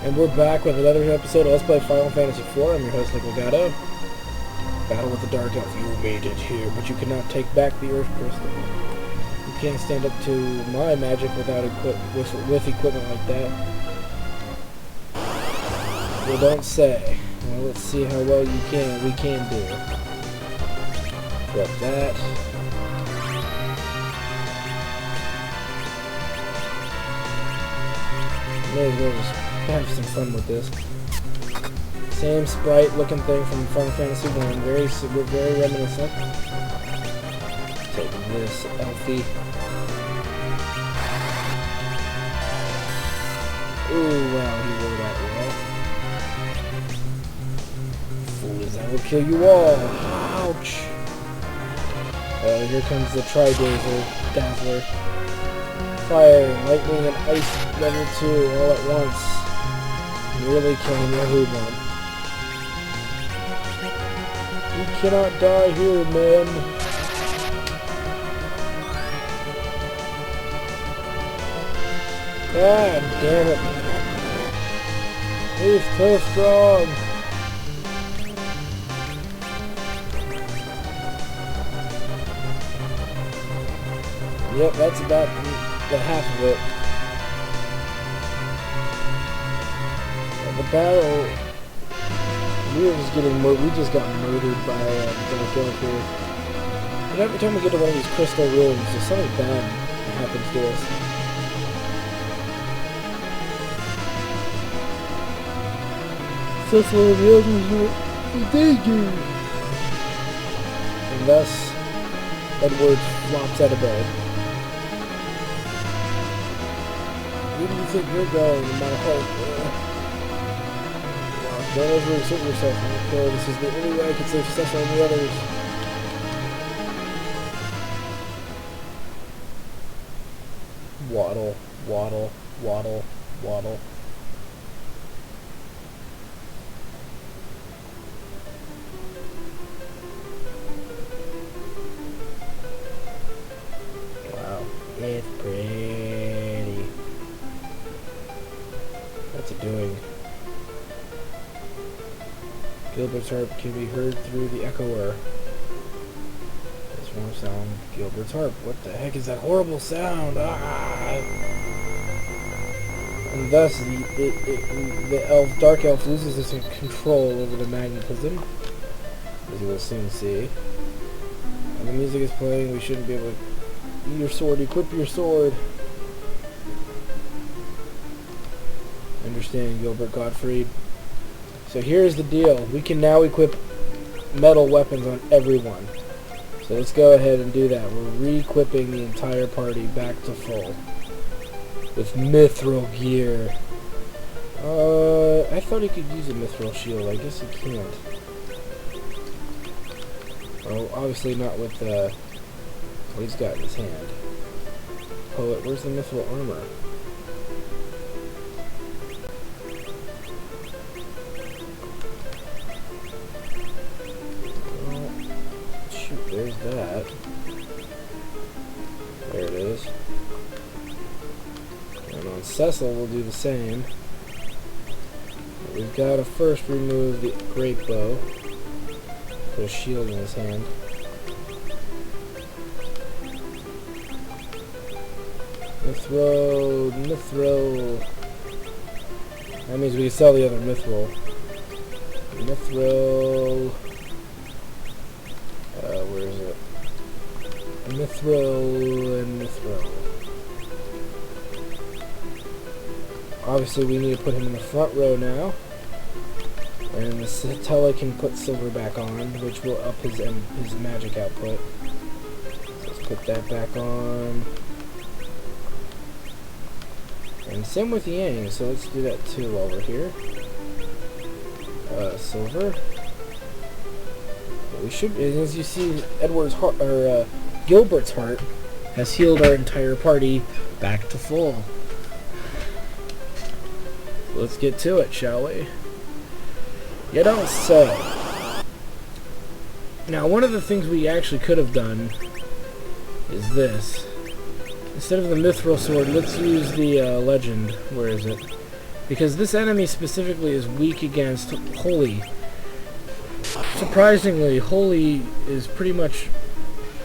And we're back with another episode of Let's Play Final Fantasy IV. I'm your host, Nick Legato. Battle with the Dark Elf. You made it here, but you cannot take back the Earth Crystal. You can't stand up to my magic without with equipment like that. You don't say. Well, let's see how well we can do. Drop that. May as well just have some fun with this. Same sprite looking thing from Final Fantasy 1, very reminiscent. Take this Elfie. Ooh, wow, he rolled that well. Fools, I will kill you all. Ouch. Here comes the Tri-Dazzler. Dazzler. Fire, lightning, and ice level 2 all at once. Nearly killing your Hoobon. You cannot die here, man. God damn it. He's too strong. Yep, that's about the half of it. The battle, we just got murdered by Dark Elf here. And every time we get to one of these crystal rooms, there's something bad happens to us. Cecil and the others are in danger. And thus, Edward flops out of bed. Where do you think you're going in my heart? Don't overexert yourself, okay? This is the only way I can save Cecil and the others. Waddle, waddle, waddle, waddle. Wow, it's pretty. What's it doing? Gilbert's harp can be heard through the echoer. This one sound, Gilbert's harp. What the heck is that horrible sound? Ah! And thus, the Dark Elf loses his control over the magnetism, as you will soon see. And the music is playing. We shouldn't be able to use your sword. Equip your sword. Understand, Gilbert Gottfried. So here's the deal. We can now equip metal weapons on everyone. So let's go ahead and do that. We're re-equipping the entire party back to full. With mithril gear. I thought he could use a mithril shield. I guess he can't. Well, obviously not with what he's got in his hand. Poet, where's the mithril armor? There's that. There it is. And on Cecil we'll do the same. We've got to first remove the great bow. Put a shield in his hand. Mithril, mithril. That means we can sell the other mithril. Mithril. Where is it? Mithril and mithril. Obviously, we need to put him in the front row now. And the Satella can put silver back on, which will up his magic output. So let's put that back on. And same with Yang, so let's do that too while we're here. Silver. We should, as you see, Edward's heart, or Gilbert's heart, has healed our entire party back to full. Let's get to it, shall we? You don't say. Now, one of the things we actually could have done is this. Instead of the mithril sword, let's use the legend. Where is it? Because this enemy specifically is weak against Holy. Surprisingly, Holy is pretty much...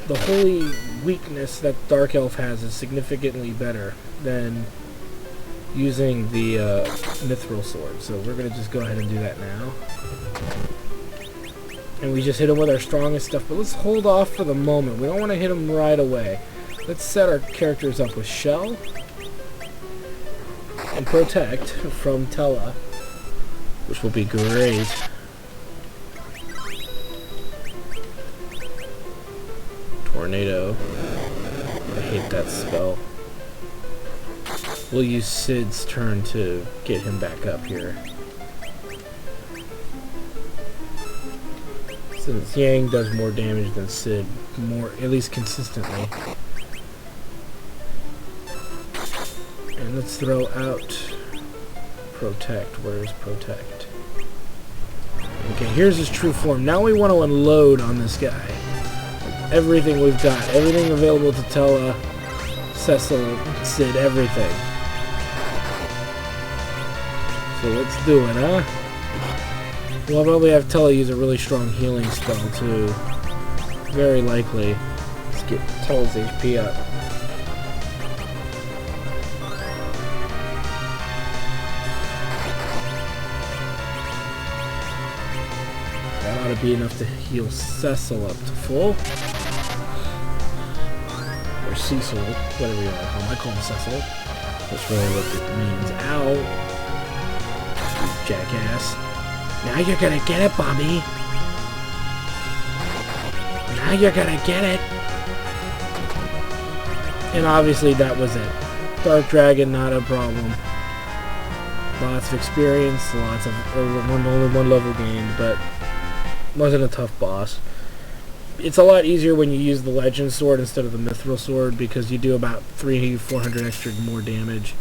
The Holy weakness that Dark Elf has is significantly better than using the Mithril Sword. So we're going to just go ahead and do that now. And we just hit him with our strongest stuff. But let's hold off for the moment. We don't want to hit him right away. Let's set our characters up with Shell and Protect from Tella, which will be great. Tornado. I hate that spell. We'll use Sid's turn to get him back up here. Since Yang does more damage than Sid, at least consistently. And let's throw out Protect. Where's Protect? Okay, here's his true form. Now we want to unload on this guy. Everything we've got. Everything available to Tella, Cecil, Sid, everything. So let's do it, huh? We'll probably have Tella use a really strong healing spell, too. Very likely. Let's get Tella's HP up. That ought to be enough to heal Cecil up to full. Or Cecil, whatever you want to call him. I call him Cecil. That's really what it means. Ow! You jackass. Now you're gonna get it, Bobby. Now you're gonna get it. And obviously that was it. Dark Dragon, not a problem. Lots of experience, lots of only one level gained, but wasn't a tough boss. It's a lot easier when you use the Legend Sword instead of the Mithril Sword because you do about 300-400 extra more damage.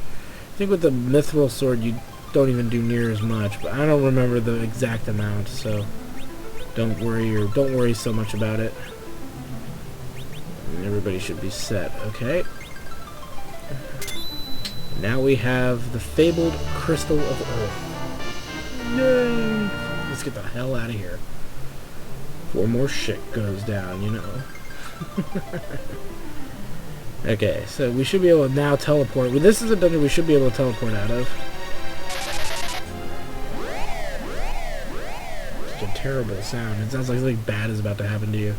I think with the Mithril Sword you don't even do near as much, but I don't remember the exact amount, so don't worry so much about it. And everybody should be set, okay? Now we have the fabled Crystal of Earth. Yay! Let's get the hell out of here. Before more shit goes down, you know. Okay, so we should be able to now teleport. Well, this is a dungeon we should be able to teleport out of. Such a terrible sound. It sounds like something bad is about to happen to you.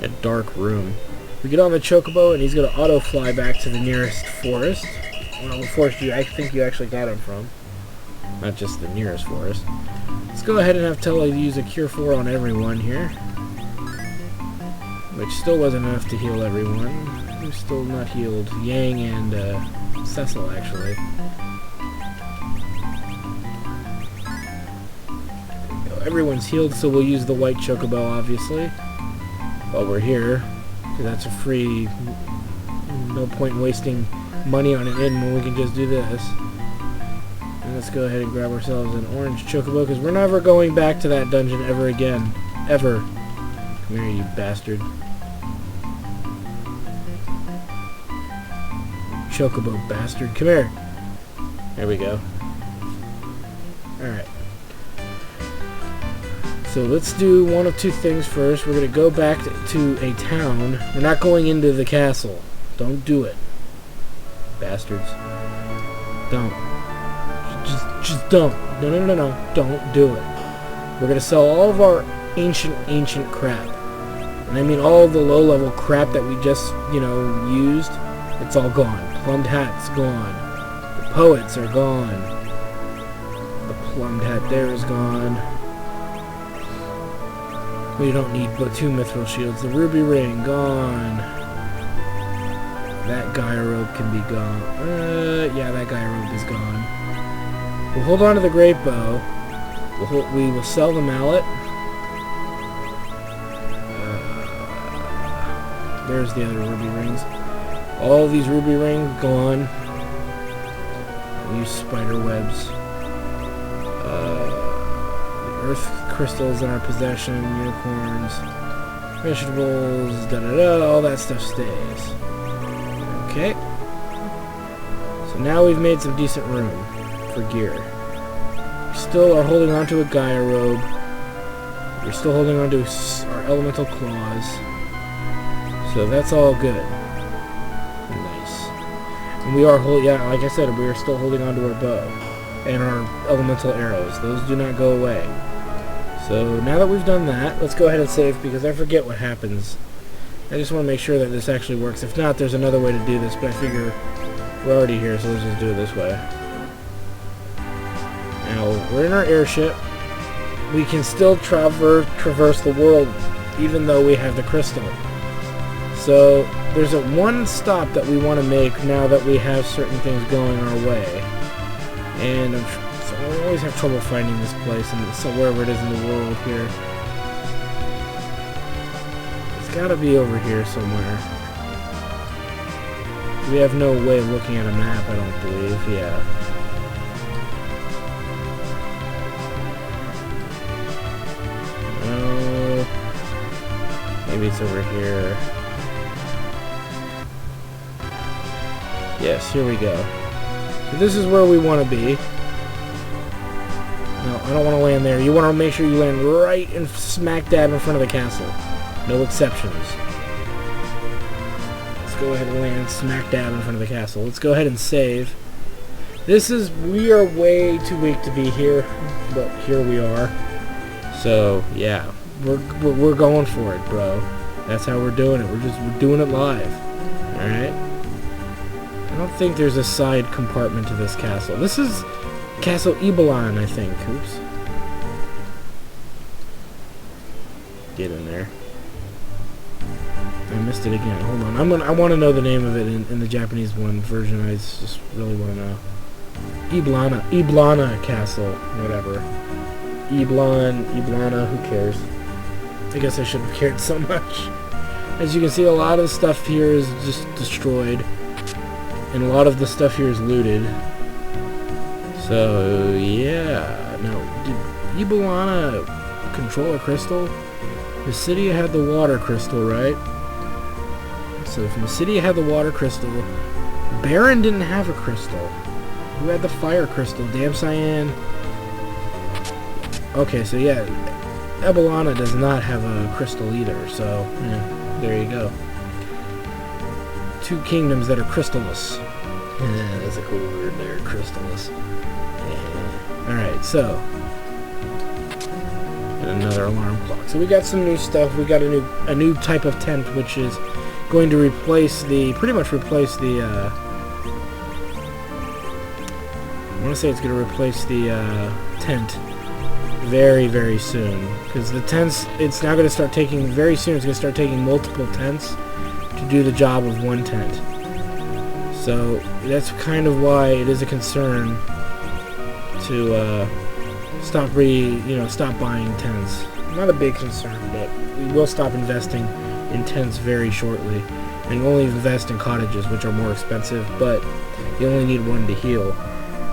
A dark room. We get on the Chocobo and he's going to auto fly back to the nearest forest. Well, the forest I think you actually got him from. Not just the nearest forest. Let's go ahead and have Tella use a Cure 4 on everyone here. Which still wasn't enough to heal everyone. Who's still not healed? Yang and Cecil, actually. Everyone's healed, so we'll use the white Chocobo, obviously. While we're here. Because that's a free... No point in wasting money on an inn when we can just do this. And let's go ahead and grab ourselves an orange Chocobo, because we're never going back to that dungeon ever again. Ever. Come here, you bastard. Chocobo bastard. Come here. There we go. Alright. So let's do one of two things first. We're going to go back to a town. We're not going into the castle. Don't do it. Bastards. Don't. Just don't. No. Don't do it. We're going to sell all of our ancient crap. And I mean all the low-level crap that we just, used. It's all gone. Plumbed hat's gone. The poets are gone. The plumbed hat there is gone. We don't need but 2 mithril shields. The ruby ring, gone. That Gaia robe can be gone. Yeah, that Gaia robe is gone. We'll hold on to the great bow. We will sell the mallet. There's the other ruby rings. All these ruby rings, gone. We'll use spider webs. The earth crystals in our possession, unicorns, vegetables, all that stuff stays. Okay. So now we've made some decent room for gear. We still are holding on to a Gaia robe. We're still holding on to our elemental claws. So that's all good. Nice. And we are yeah, like I said, we are still holding on to our bow and our elemental arrows. Those do not go away. So now that we've done that, let's go ahead and save because I forget what happens. I just want to make sure that this actually works. If not, there's another way to do this, but I figure we're already here, so let's just do it this way. Now, we're in our airship. We can still traverse the world, even though we have the crystal. So, there's one stop that we want to make now that we have certain things going our way. And so I always have trouble finding this place, and so wherever it is in the world here. It's got to be over here somewhere. We have no way of looking at a map, I don't believe. Yeah. Oh, maybe it's over here. Yes, here we go. So this is where we want to be. No, I don't want to land there. You want to make sure you land right in smack dab in front of the castle. No exceptions. Let's go ahead and land smack dab in front of the castle. Let's go ahead and save. We are way too weak to be here, but here we are. So yeah, we're going for it, bro. That's how we're doing it. We're doing it live. All right. I don't think there's a side compartment to this castle. This is Castle Eblana, I think. Oops. Get in there. I missed it again. Hold on. I want to know the name of it in the Japanese version. I just really want to know. Eblana Castle, whatever. Eblana, who cares? I guess I shouldn't have cared so much. As you can see, a lot of the stuff here is just destroyed. And a lot of the stuff here is looted. So, yeah. Now, did Eblana control a crystal? Mysidia had the water crystal, right? So, if Mysidia had the water crystal, Baron didn't have a crystal. Who had the fire crystal? Damn Cyan. Okay, so yeah. Eblana does not have a crystal either, so, yeah, there you go. Two kingdoms that are crystalless. Yeah, that's a cool word there, crystalless. Yeah. Alright, so. And another alarm clock. So we got some new stuff. We got a new type of tent, which is going to pretty much replace the, I want to say it's going to replace the, tent very, very soon. Because the tents, it's now going to start taking, very soon, it's going to start taking multiple tents to do the job of one tent. So that's kind of why it is a concern to stop buying tents. Not a big concern, but we will stop investing in tents very shortly, and only invest in cottages, which are more expensive, but you only need one to heal.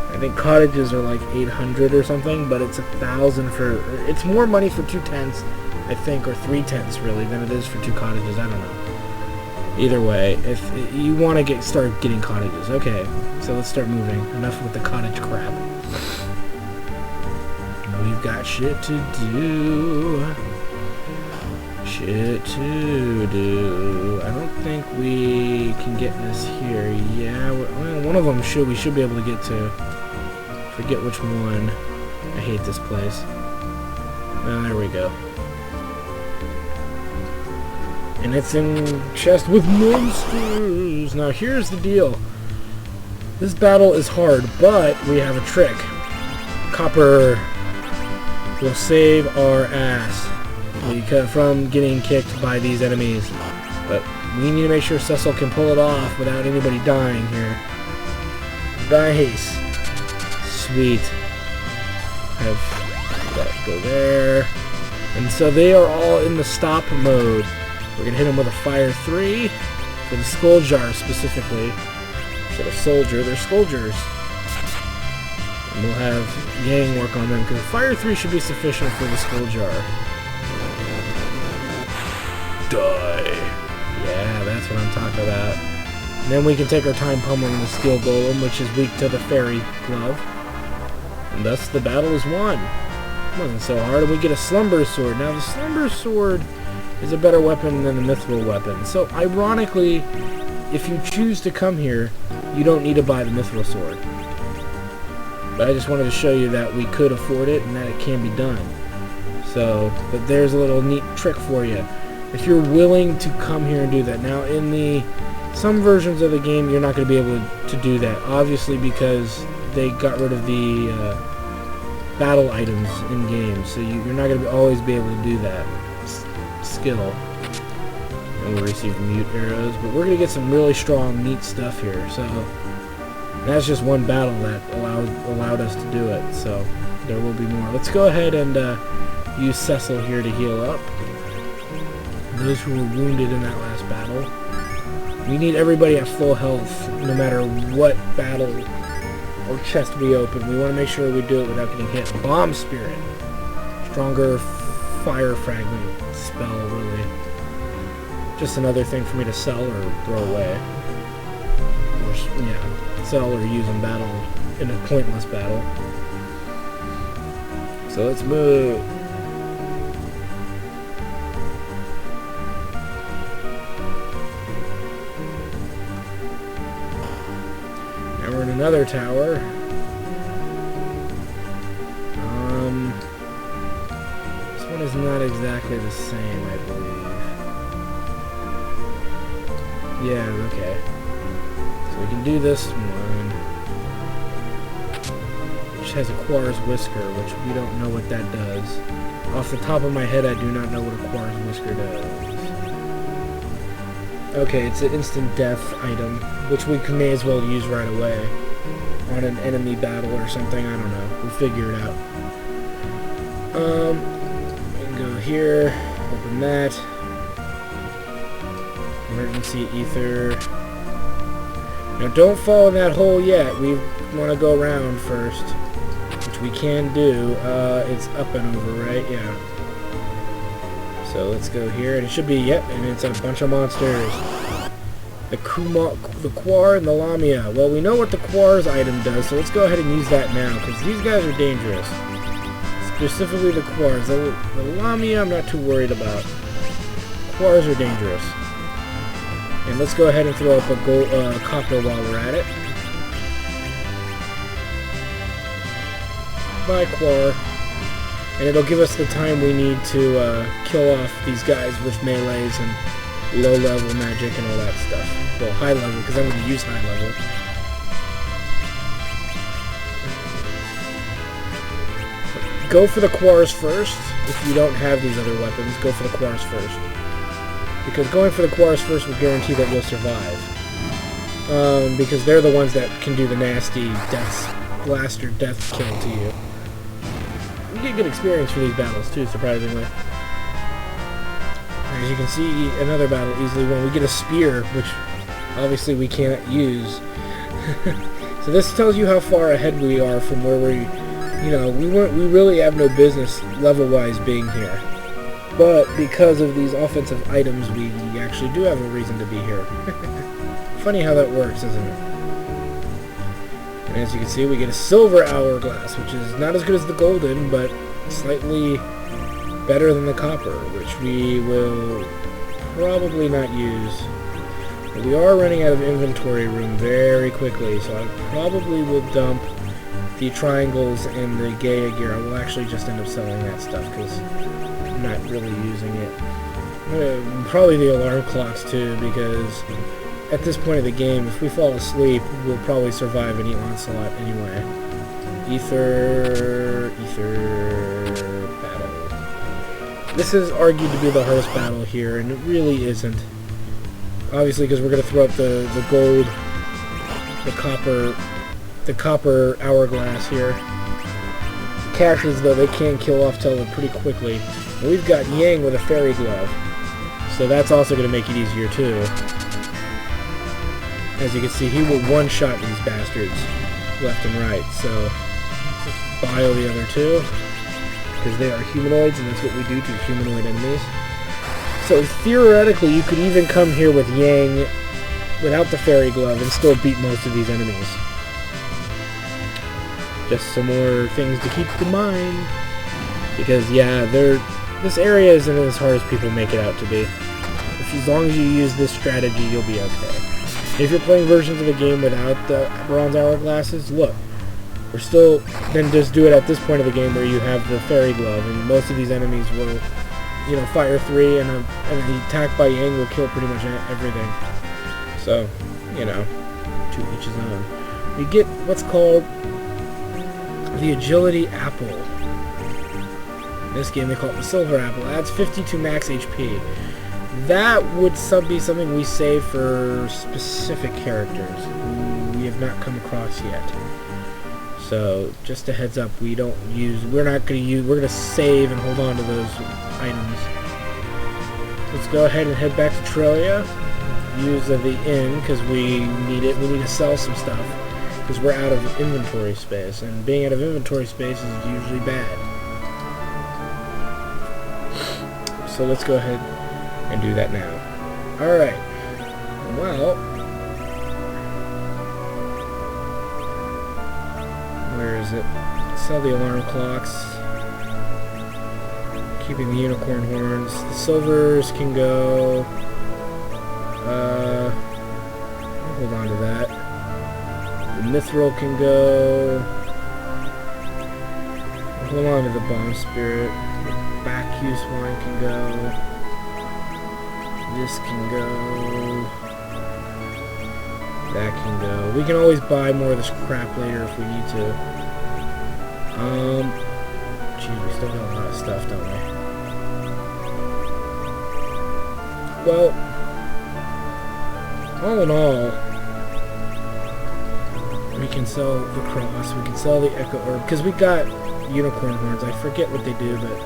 I think cottages are like 800 or something, but it's 1,000 for. It's more money for 2 tents, I think, or 3 tents really, than it is for 2 cottages. I don't know. Either way, if you want to start getting cottages. Okay, so let's start moving. Enough with the cottage crap. We've got shit to do. Shit to do. I don't think we can get this here. Yeah, well, one of them we should be able to get to. Forget which one. I hate this place. Oh, there we go. And it's in chest with monsters. Now here's the deal. This battle is hard, but we have a trick. Copper will save our ass from getting kicked by these enemies. But we need to make sure Cecil can pull it off without anybody dying here. Nice. Sweet. Have that go there. And so they are all in the stop mode. We're going to hit them with a Fire 3 for the Skull Jar specifically. Instead of Soldier, they're Scoldgers. And we'll have Yang work on them, because Fire 3 should be sufficient for the Skull Jar. Die! Yeah, that's what I'm talking about. And then we can take our time pummeling the Steel Golem, which is weak to the Fairy Glove. And thus the battle is won. It wasn't so hard, and we get a Slumber Sword. Now, the Slumber Sword is a better weapon than the Mithril weapon. So, ironically, if you choose to come here, you don't need to buy the Mithril Sword. But I just wanted to show you that we could afford it and that it can be done. So, but there's a little neat trick for you. If you're willing to come here and do that. Now, in some versions of the game, you're not going to be able to do that. Obviously, because they got rid of the battle items in games. So you're not going to always be able to do that skill. And we'll receive mute arrows. But we're going to get some really strong, neat stuff here. So that's just one battle that allowed us to do it. So there will be more. Let's go ahead and use Cecil here to heal up. Those who were wounded in that last battle. We need everybody at full health, no matter what battle or chest we open. We want to make sure we do it without getting hit. Bomb Spirit. Stronger fire fragment spell, really. Just another thing for me to sell or throw away. Or, yeah, sell or use in battle, in a pointless battle. So let's move. We're in another tower. This one is not exactly the same, I believe. Yeah, okay. So we can do this one. Which has a Quar's Whisker, which we don't know what that does. Off the top of my head, I do not know what a Quar's Whisker does. Okay, it's an instant death item, which we may as well use right away on an enemy battle or something. I don't know. We'll figure it out. We can go here, open that. Emergency ether. Now, don't fall in that hole yet. We want to go around first, which we can do. It's up and over, right? Yeah. So let's go here, and it should be, yep, and it's a bunch of monsters. The Quar and the Lamia. Well, we know what the Quar's item does, so let's go ahead and use that now, because these guys are dangerous. Specifically the Quars. The Lamia I'm not too worried about. Quars are dangerous. And let's go ahead and throw up a copper while we're at it. Bye, Quar. And it'll give us the time we need to kill off these guys with melees and low-level magic and all that stuff. Well, high-level, because I'm going to use high-level. Go for the Quars first. If you don't have these other weapons, go for the Quars first. Because going for the Quars first will guarantee that you'll survive. Because they're the ones that can do the nasty blaster death kill to you. You get good experience for these battles too, surprisingly. As you can see, another battle easily won. We get a spear, which obviously we can't use. So this tells you how far ahead we are from where we really have no business level-wise being here. But because of these offensive items, we actually do have a reason to be here. Funny how that works, isn't it? And as you can see, we get a silver hourglass, which is not as good as the golden, but slightly better than the copper, which we will probably not use. But we are running out of inventory room very quickly, so I probably will dump the triangles and the Gaia gear. I will actually just end up selling that stuff, because I'm not really using it. Probably the alarm clocks, too, because at this point of the game, if we fall asleep, we'll probably survive any onslaught anyway. Ether battle. This is argued to be the hardest battle here, and it really isn't. Obviously, because we're going to throw up the gold, the copper hourglass here. Characters, though, they can kill off Tella pretty quickly. And we've got Yang with a fairy glove, so that's also going to make it easier, too. As you can see, he will one-shot these bastards left and right, so let's bio the other two, because they are humanoids, and that's what we do to humanoid enemies. So theoretically, you could even come here with Yang without the fairy glove and still beat most of these enemies. Just some more things to keep in mind. Because, yeah, this area isn't as hard as people make it out to be. As long as you use this strategy, you'll be okay. If you're playing versions of the game without the bronze hourglasses, look. We're still... Then just do it at this point of the game where you have the fairy glove, and most of these enemies will, you know, fire 3, and the attack by Yang will kill pretty much everything. So, you know, to each his own. We get what's called the Agility Apple. In this game they call it the Silver Apple. It adds 50 to max HP. That would be something we save for specific characters who we have not come across yet. So, just a heads up, we're going to save and hold on to those items. Let's go ahead and head back to Trillia. Use the inn, because we need it. We need to sell some stuff, because we're out of inventory space, and being out of inventory space is usually bad. So let's go ahead and do that now. Alright. Well, where is it? Sell the alarm clocks. Keeping the unicorn horns. The silvers can go. Hold on to that. The mithril can go. Hold on to the bomb spirit. The back use wine can go. This can go. That can go. We can always buy more of this crap later if we need to. Geez, we still got a lot of stuff, don't we? Well, all in all, we can sell the cross, we can sell the echo herb, because we got unicorn horns. I forget what they do, but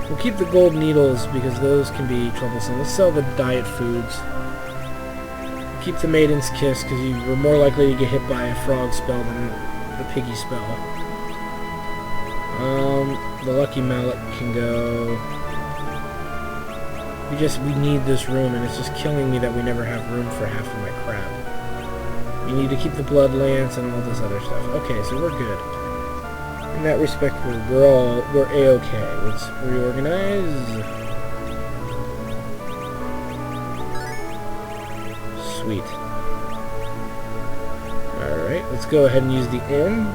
we'll keep the gold needles because those can be troublesome. Let's sell the diet foods. Keep the maiden's kiss because you were more likely to get hit by a frog spell than the piggy spell. The lucky mallet can go. We need this room, and it's just killing me that we never have room for half of my crap. We need to keep the blood lance and all this other stuff. Okay, so we're good. In that respect, we're A-okay. Let's reorganize. Sweet. Alright, let's go ahead and use the inn.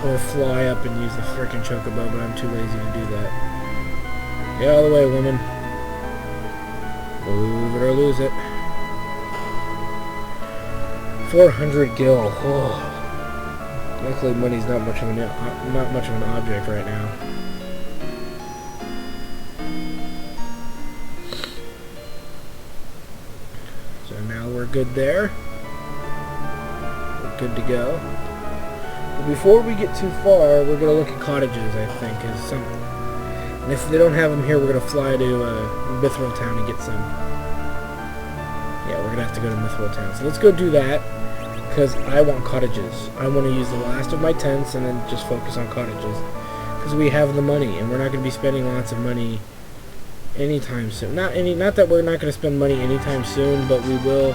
Or fly up and use the frickin' chocobo, but I'm too lazy to do that. Get out of the way, woman. Move it or lose it. 400 gil. Oh. Luckily, money's not much of an object right now. So now we're good there. We're good to go. But before we get too far, we're gonna look at cottages. I think is something. And if they don't have them here, we're gonna fly to Mithril Town and get some. Yeah, we're gonna have to go to Mithril Town. So let's go do that. Because I want cottages. I want to use the last of my tents and then just focus on cottages. Because we have the money, and we're not going to be spending lots of money anytime soon. Not that we're not going to spend money anytime soon, but we will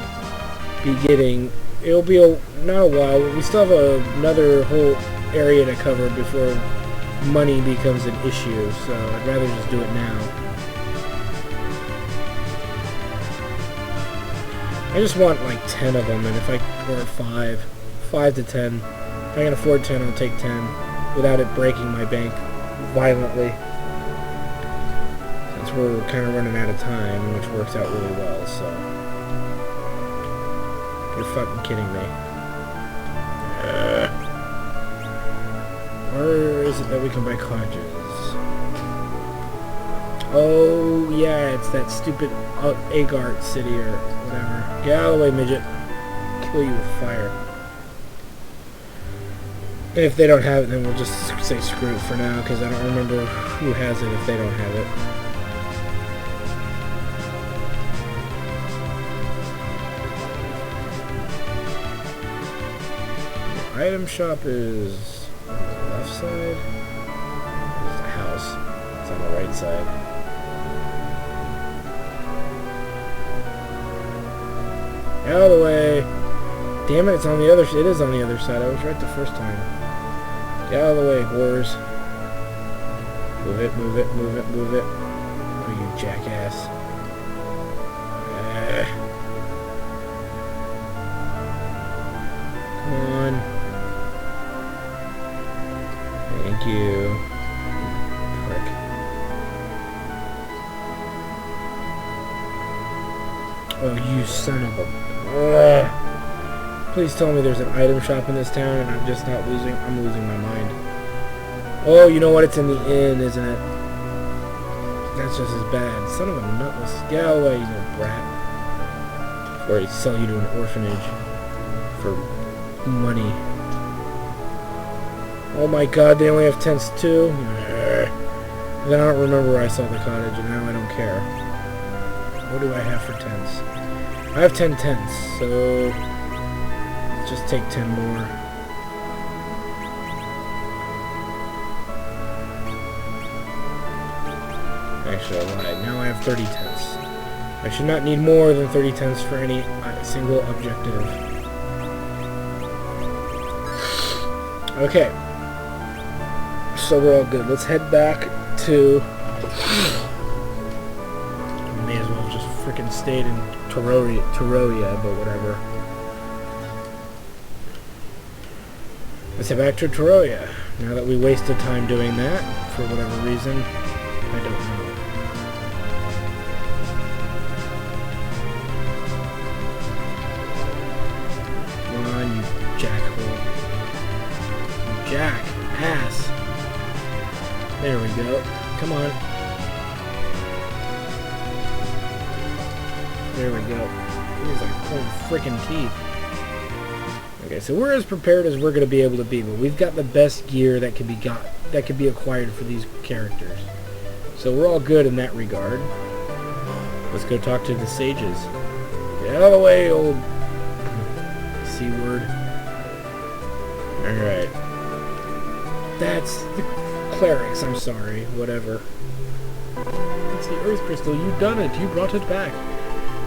be getting... It'll be not a while. We still have another whole area to cover before money becomes an issue. So I'd rather just do it now. I just want like 10 of them, and if I, or 5 to 10. If I can afford 10, I'll take 10 without it breaking my bank violently. Since we're kind of running out of time, which works out really well, so. You're fucking kidding me. Where is it that we can buy cottages? Oh, yeah, it's that stupid Agart city or whatever. Get out of the way, midget. Kill you with fire. And if they don't have it, then we'll just say screw it for now, because I don't remember who has it if they don't have it. The item shop is on the left side. There's the house. It's on the right side. Out of the way. Damn it, it's on the other side. It is on the other side. I was right the first time. Get out of the way, whores. Move it, move it, move it, move it. Oh, you jackass. Come on. Thank you. Prick. Oh, you son of a... Ugh. Please tell me there's an item shop in this town and I'm just not losing... I'm losing my mind. Oh, you know what? It's in the inn, isn't it? That's just as bad. Son of a nutless. Get out of the way, you little brat. Or they sell you to an orphanage for money. Oh my god, they only have tents too? Then I don't remember where I saw the cottage and now I don't care. What do I have for tents? I have 10 tents, so let's just take 10 more. Actually, I lied. Now I have 30 tents. I should not need more than 30 tents for any single objective. Okay. So we're all good. Let's head back to... May as well have just freaking stayed in Teroria, but whatever. Let's head back to Teroria. Now that we wasted time doing that, for whatever reason, I don't know. Come on, you jackhole. You jackass. There we go. Come on. There we go. He's like pulling freaking teeth. Okay, so we're as prepared as we're going to be able to be, but we've got the best gear that can be acquired for these characters. So we're all good in that regard. Let's go talk to the sages. Get out of the way, old C-word. Alright. That's the clerics, I'm sorry. Whatever. It's the earth crystal. You've done it. You brought it back.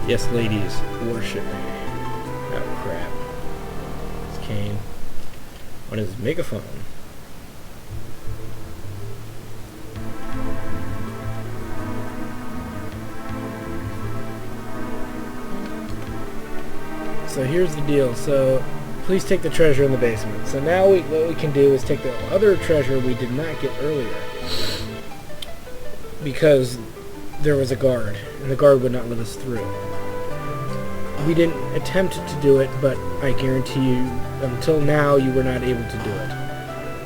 Yes, ladies. Worship me. Oh, crap. It's Kane. On his megaphone. So here's the deal. So please take the treasure in the basement. So now what we can do is take the other treasure we did not get earlier. Because there was a guard. And the guard would not let us through. We didn't attempt to do it, but I guarantee you, until now, you were not able to do it.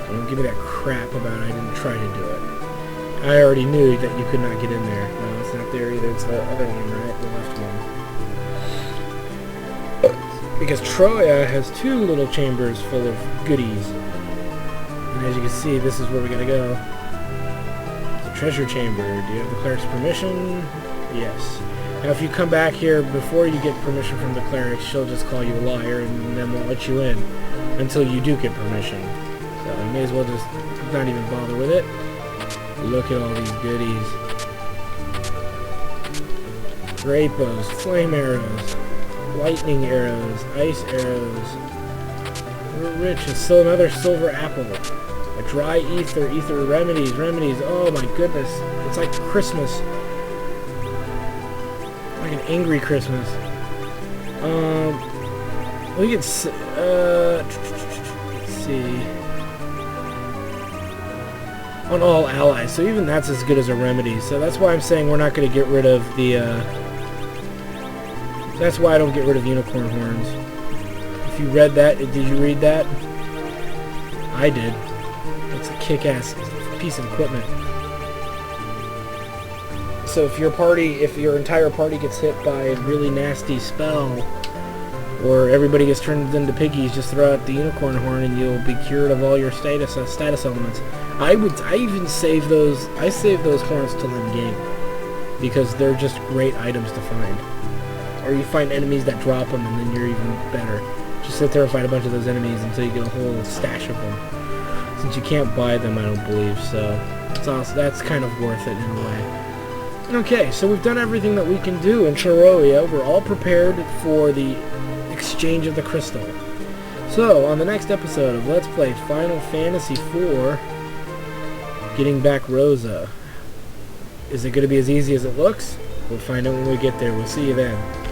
Don't give me that crap about I didn't try to do it. I already knew that you could not get in there. No, it's not there either. It's the other one, right? The left one. Because Troya has 2 little chambers full of goodies. And as you can see, this is where we're going to go. The treasure chamber. Do you have the cleric's permission? Yes. Now if you come back here before you get permission from the cleric, she'll just call you a liar and then won't let you in until you do get permission. So you may as well just not even bother with it. Look at all these goodies. Grape bows, flame arrows, lightning arrows, ice arrows. We're rich. It's still another silver apple. A dry ether remedies. Oh my goodness. It's like Christmas. Like an angry Christmas. We can let's see. On all allies. So even that's as good as a remedy. So that's why I'm saying we're not going to get rid of the that's why I don't get rid of unicorn horns. If you read that, did you read that? I did. It's a kick-ass piece of equipment. So if your entire party gets hit by a really nasty spell, or everybody gets turned into piggies, just throw out the unicorn horn and you'll be cured of all your status elements. I even save those. I save those horns till end game because they're just great items to find. Or you find enemies that drop them, and then you're even better. Just sit there and fight a bunch of those enemies until you get a whole stash of them. Since you can't buy them, I don't believe, so it's also, that's kind of worth it in a way. Okay, so we've done everything that we can do in Teroria. We're all prepared for the exchange of the crystal. So, on the next episode of Let's Play Final Fantasy IV, getting back Rosa. Is it going to be as easy as it looks? We'll find out when we get there. We'll see you then.